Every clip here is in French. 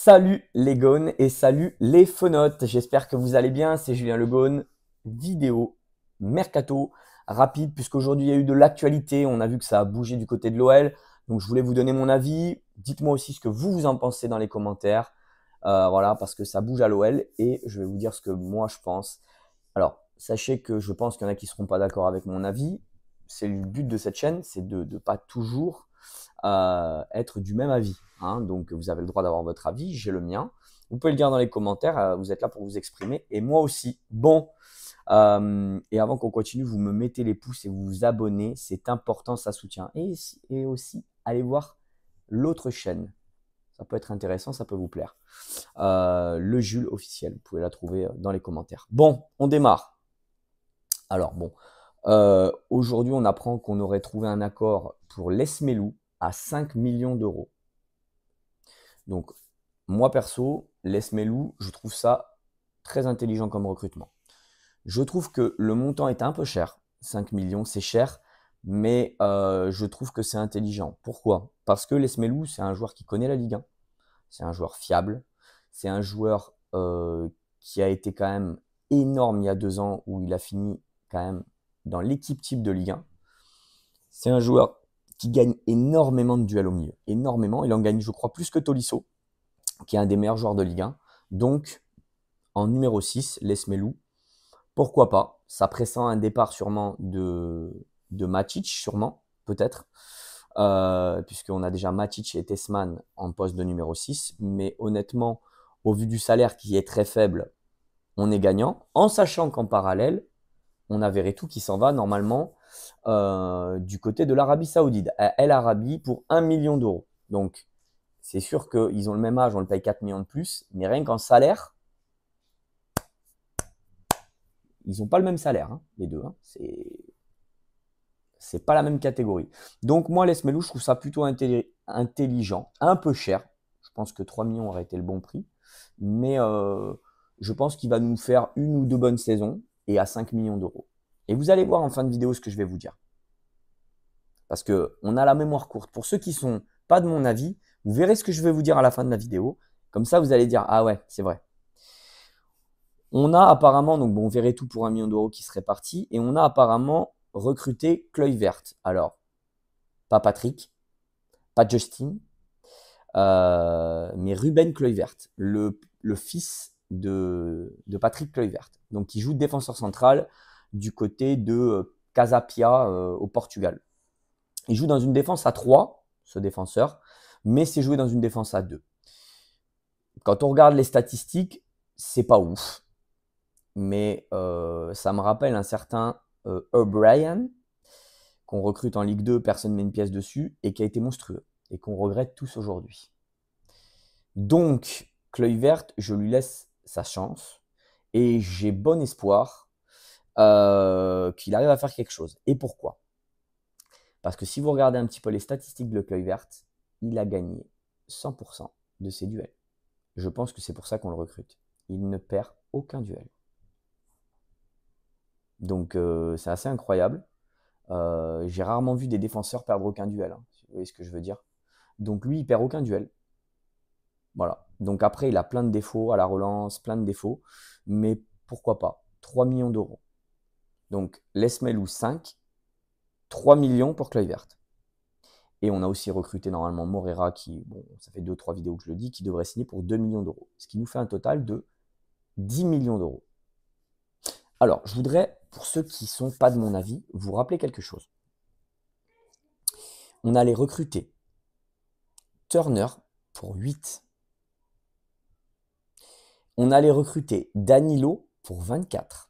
Salut les gones et salut les fenotes. J'espère que vous allez bien. C'est Julien Le Gone. Vidéo mercato rapide puisqu'aujourd'hui il y a eu de l'actualité. On a vu que ça a bougé du côté de l'OL. Donc je voulais vous donner mon avis. Dites-moi aussi ce que vous en pensez dans les commentaires. Voilà, parce que ça bouge à l'OL et je vais vous dire ce que moi je pense. Alors, sachez que je pense qu'il y en a qui ne seront pas d'accord avec mon avis. C'est le but de cette chaîne, c'est de ne pas toujours être du même avis. Hein. Donc, vous avez le droit d'avoir votre avis, j'ai le mien. Vous pouvez le dire dans les commentaires, vous êtes là pour vous exprimer, et moi aussi. Bon, et avant qu'on continue, vous me mettez les pouces et vous vous abonnez, c'est important, ça soutient. Et aussi, allez voir l'autre chaîne. Ça peut être intéressant, ça peut vous plaire. Le Jules officiel, vous pouvez la trouver dans les commentaires. Bon, on démarre. Alors bon, aujourd'hui on apprend qu'on aurait trouvé un accord pour Lesmelou à 5 millions d'euros. Donc moi perso, Lesmelou, je trouve ça très intelligent comme recrutement. Je trouve que le montant est un peu cher, 5 millions c'est cher, mais je trouve que c'est intelligent. Pourquoi? Parce que Lesmelou c'est un joueur qui connaît la Ligue 1, c'est un joueur fiable, c'est un joueur qui a été quand même énorme il y a 2 ans où il a fini quand même dans l'équipe type de Ligue 1. C'est un joueur qui gagne énormément de duels au milieu. Énormément. Il en gagne, je crois, plus que Tolisso, qui est un des meilleurs joueurs de Ligue 1. Donc, en numéro 6, Lesmelou, pourquoi pas? Ça pressent un départ sûrement de Matic, sûrement, peut-être. Puisqu'on a déjà Matic et Tessman en poste de numéro 6. Mais honnêtement, au vu du salaire qui est très faible, on est gagnant. En sachant qu'en parallèle, on a Verretou qui s'en va normalement du côté de l'Arabie Saoudite, à El Arabi pour 1 million d'euros. Donc, c'est sûr qu'ils ont le même âge, on le paye 4 millions de plus, mais rien qu'en salaire, ils n'ont pas le même salaire, hein, les deux. Hein. C'est pas la même catégorie. Donc, moi, Lesmelou, je trouve ça plutôt intelligent, un peu cher. Je pense que 3 millions aurait été le bon prix, mais je pense qu'il va nous faire 1 ou 2 bonnes saisons et à 5 millions d'euros. Et vous allez voir en fin de vidéo ce que je vais vous dire. Parce qu'on a la mémoire courte. Pour ceux qui ne sont pas de mon avis, vous verrez ce que je vais vous dire à la fin de la vidéo. Comme ça, vous allez dire, ah ouais, c'est vrai. On a apparemment, donc bon, on verrait tout pour 1 million d'euros qui serait parti. Et on a apparemment recruté Kluivert. Alors, pas Patrick, pas Justin, mais Ruben Kluivert, le fils de Patrick Kluivert. Donc, qui joue défenseur central du côté de Casa Pia au Portugal. Il joue dans une défense à 3, ce défenseur, mais c'est joué dans une défense à 2. Quand on regarde les statistiques, c'est pas ouf. Mais ça me rappelle un certain O'Brien, qu'on recrute en Ligue 2, personne ne met une pièce dessus, et qui a été monstrueux, et qu'on regrette tous aujourd'hui. Donc, Kluivert, je lui laisse sa chance, et j'ai bon espoir qu'il arrive à faire quelque chose. Et pourquoi? Parce que si vous regardez un petit peu les statistiques de Kluivert, il a gagné 100% de ses duels. Je pense que c'est pour ça qu'on le recrute. Il ne perd aucun duel. Donc c'est assez incroyable. J'ai rarement vu des défenseurs perdre aucun duel, hein, si vous voyez ce que je veux dire. Donc lui, il perd aucun duel. Voilà. Donc après, il a plein de défauts à la relance, plein de défauts. Mais pourquoi pas? 3 millions d'euros. Donc Lesmelou 5, 3 millions pour Kluivert. Et on a aussi recruté normalement Moreira qui, bon, ça fait 2-3 vidéos que je le dis, qui devrait signer pour 2 millions d'euros. Ce qui nous fait un total de 10 millions d'euros. Alors, je voudrais, pour ceux qui ne sont pas de mon avis, vous rappeler quelque chose. On allait recruter Turner pour 8. On allait recruter Danilo pour 24.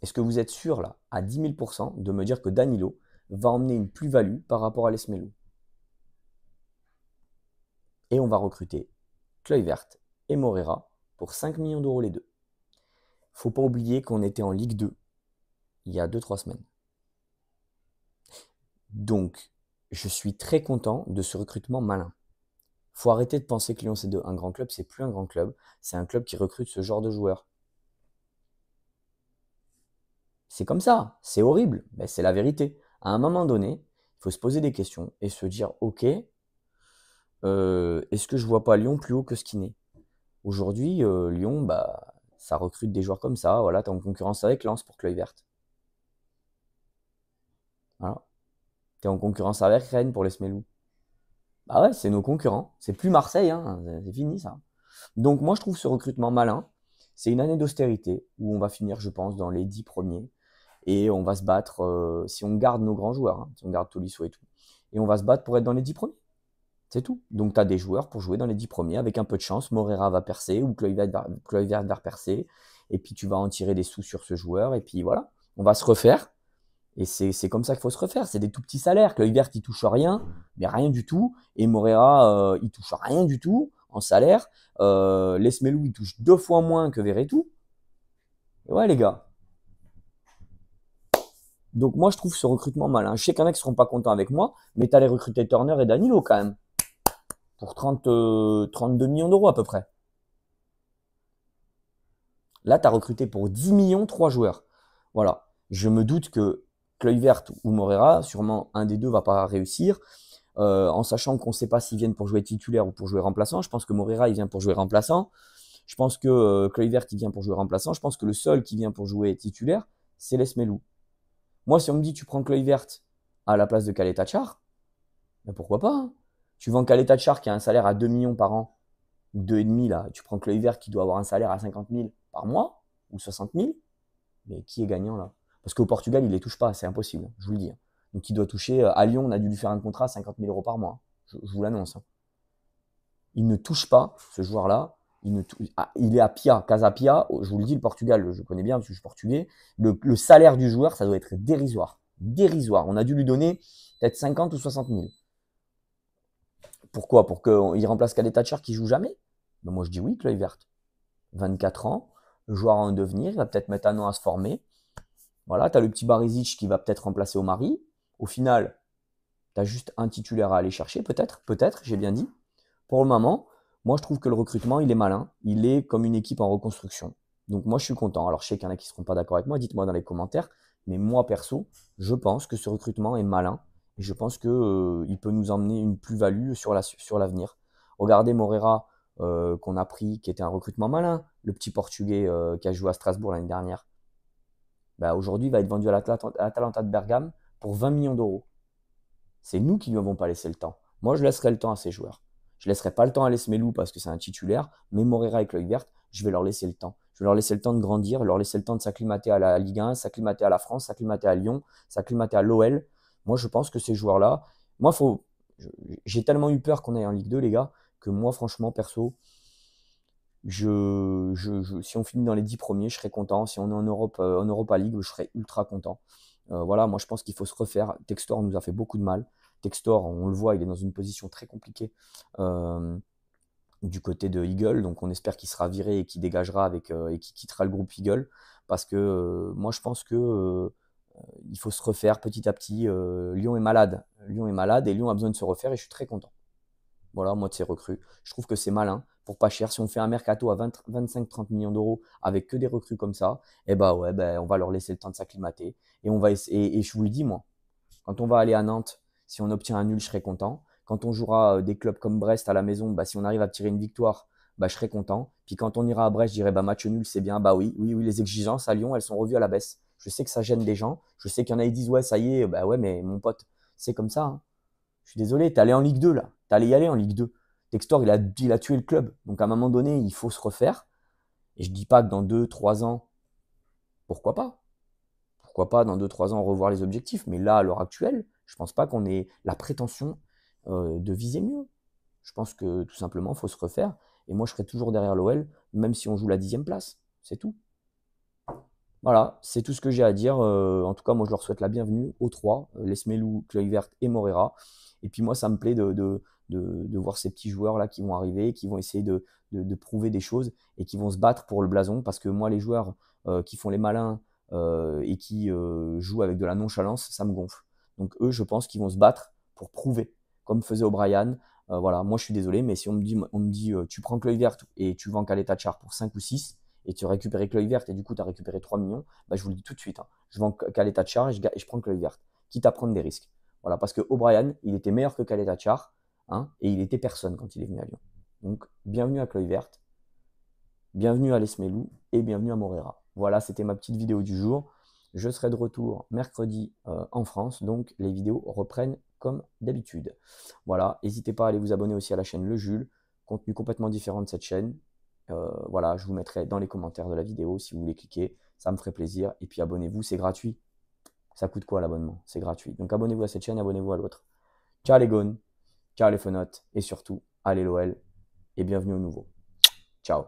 Est-ce que vous êtes sûr, là, à 10 000%, de me dire que Danilo va emmener une plus-value par rapport à Lesmelou? Et on va recruter Kluivert et Moreira pour 5 millions d'euros les deux. Faut pas oublier qu'on était en Ligue 2 il y a 2-3 semaines. Donc, je suis très content de ce recrutement malin. Faut arrêter de penser que Lyon c'est un grand club, c'est plus un grand club, c'est un club qui recrute ce genre de joueurs. C'est comme ça, c'est horrible, mais c'est la vérité. À un moment donné, Il faut se poser des questions et se dire, ok, est-ce que je vois pas Lyon plus haut que ce qui n'est? Aujourd'hui, Lyon, bah, ça recrute des joueurs comme ça. Voilà, tu es en concurrence avec Lens pour Kluivert. Voilà. Tu es en concurrence avec Rennes pour les Smelou. Bah ouais, c'est nos concurrents. C'est plus Marseille, hein. C'est fini ça. Donc moi, je trouve ce recrutement malin. C'est une année d'austérité où on va finir, je pense, dans les 10 premiers. Et on va se battre, si on garde nos grands joueurs, hein, si on garde Tolisso et tout. Et on va se battre pour être dans les 10 premiers. C'est tout. Donc tu as des joueurs pour jouer dans les 10 premiers. Avec un peu de chance, Morera va percer ou Kluivert va percer. Et puis tu vas en tirer des sous sur ce joueur. Et puis voilà, on va se refaire. Et c'est comme ça qu'il faut se refaire. C'est des tout petits salaires. Kluivert, il touche rien, mais rien du tout. Et Morera, il touche rien du tout en salaire. Lesmelou, il touche 2 fois moins que Verretou. Et ouais, les gars. Donc moi, je trouve ce recrutement malin. Je sais qu'il y en a qui ne seront pas contents avec moi, mais tu allais recruter Turner et Danilo quand même. Pour 32 millions d'euros à peu près. Là, tu as recruté pour 10 millions 3 joueurs. Voilà. Je me doute que Kluivert ou Morera, sûrement un des deux va pas réussir. En sachant qu'on ne sait pas s'ils viennent pour jouer titulaire ou pour jouer remplaçant. Je pense que Morera, il vient pour jouer remplaçant. Je pense que Kluivert, il vient pour jouer remplaçant. Je pense que le seul qui vient pour jouer titulaire, c'est Lesmelou. Moi, si on me dit tu prends Kluivert à la place de Kaleta-Tchar, ben pourquoi pas, hein. Tu vends Kaleta-Tchar qui a un salaire à 2 millions par an, ou 2,5 là, tu prends Kluivert qui doit avoir un salaire à 50 000 par mois, ou 60 000, mais qui est gagnant là? Parce qu'au Portugal, il ne les touche pas, c'est impossible, je vous le dis. Donc il doit toucher, à Lyon, on a dû lui faire un contrat à 50 000 euros par mois. Je vous l'annonce. Il ne touche pas, ce joueur-là. Il est à Pia, Casa Pia. Je vous le dis, le Portugal, je connais bien parce que je suis portugais. Le salaire du joueur, ça doit être dérisoire. Dérisoire. On a dû lui donner peut-être 50 ou 60 000. Pourquoi? Pour qu'il remplace Kaleta-Tchar qui joue jamais? Ben moi, je dis oui, Kluivert. 24 ans, joueur en devenir, il va peut-être mettre un an à se former. Voilà, tu as le petit Barisic qui va peut-être remplacer Omari. Au final, tu as juste un titulaire à aller chercher, peut-être, j'ai bien dit. Pour le moment, moi je trouve que le recrutement, il est malin. Il est comme une équipe en reconstruction. Donc moi je suis content. Alors je sais qu'il y en a qui ne seront pas d'accord avec moi, dites-moi dans les commentaires. Mais moi perso, je pense que ce recrutement est malin. Et je pense qu'il peut nous emmener une plus-value sur l'avenir. Regardez Morera qu'on a pris, qui était un recrutement malin. Le petit Portugais qui a joué à Strasbourg l'année dernière. Bah, aujourd'hui, il va être vendu à l'Atalanta de Bergame pour 20 millions d'euros. C'est nous qui ne lui avons pas laissé le temps. Moi, je laisserai le temps à ces joueurs. Je ne laisserai pas le temps à Lesmelou parce que c'est un titulaire, mais Morera et Kluivert, je vais leur laisser le temps. Je vais leur laisser le temps de grandir, leur laisser le temps de s'acclimater à la Ligue 1, s'acclimater à la France, s'acclimater à Lyon, s'acclimater à l'OL. Moi, je pense que ces joueurs-là, moi, j'ai tellement eu peur qu'on aille en Ligue 2, les gars, que moi, franchement, perso, si on finit dans les 10 premiers, je serais content. Si on est en Europe, en Europa League, je serais ultra content. Voilà, moi je pense qu'il faut se refaire. Textor nous a fait beaucoup de mal. Textor, on le voit, il est dans une position très compliquée du côté de Eagle. Donc on espère qu'il sera viré et qu'il dégagera et qu'il quittera le groupe Eagle. Parce que moi je pense que il faut se refaire petit à petit. Lyon est malade. Lyon est malade et Lyon a besoin de se refaire et je suis très content. Voilà, moi de ces recrues. Je trouve que c'est malin pour pas cher. Si on fait un mercato à 25-30 millions d'euros avec que des recrues comme ça, eh ben ouais, on va leur laisser le temps de s'acclimater. Et on va et je vous le dis, moi, quand on va aller à Nantes, si on obtient un nul, je serai content. Quand on jouera des clubs comme Brest à la maison, si on arrive à tirer une victoire, je serai content. Puis quand on ira à Brest, je dirais match nul, c'est bien. Oui, les exigences à Lyon, elles sont revues à la baisse. Je sais que ça gêne des gens. Je sais qu'il y en a qui disent ouais, ça y est, ouais, mais mon pote, c'est comme ça, hein. Je suis désolé, t'es allé en Ligue 2 là. T'es allé y aller en Ligue 2. Textor, il a tué le club. Donc à un moment donné, il faut se refaire. Et je dis pas que dans 2-3 ans, pourquoi pas? Pourquoi pas dans 2-3 ans revoir les objectifs? Mais là, à l'heure actuelle, je pense pas qu'on ait la prétention de viser mieux. Je pense que tout simplement, il faut se refaire. Et moi, je serai toujours derrière l'OL, même si on joue la 10e place. C'est tout. Voilà, c'est tout ce que j'ai à dire. En tout cas, moi, je leur souhaite la bienvenue aux 3, Lesmelou, Kluivert et Morera. Et puis moi, ça me plaît de voir ces petits joueurs-là qui vont arriver, qui vont essayer de prouver des choses et qui vont se battre pour le blason. Parce que moi, les joueurs qui font les malins et qui jouent avec de la nonchalance, ça me gonfle. Donc eux, je pense qu'ils vont se battre pour prouver, comme faisait O'Brien. Voilà, moi, je suis désolé, mais si on me dit tu prends Kluivert et tu vends Kaleta-Tchar pour 5 ou 6, et tu as récupéré Kluivert et du coup tu as récupéré 3 millions, je vous le dis tout de suite, hein, je vends Kaleta-Tchar et je prends Kluivert, quitte à prendre des risques. Voilà, parce que O'Brien, il était meilleur que Khaled Achar, hein, et il était personne quand il est venu à Lyon. Donc, bienvenue à Cloy Verte, bienvenue à Les Melou et bienvenue à Morera. Voilà, c'était ma petite vidéo du jour. Je serai de retour mercredi en France, donc les vidéos reprennent comme d'habitude. Voilà, n'hésitez pas à aller vous abonner aussi à la chaîne Le Jules, contenu complètement différent de cette chaîne. Voilà, je vous mettrai dans les commentaires de la vidéo si vous voulez cliquer, ça me ferait plaisir. Et puis abonnez-vous, c'est gratuit. Ça coûte quoi l'abonnement? C'est gratuit. Donc abonnez-vous à cette chaîne, abonnez-vous à l'autre. Ciao les gones, ciao les fenotes, et surtout, allez l'OL, et bienvenue au nouveau. Ciao.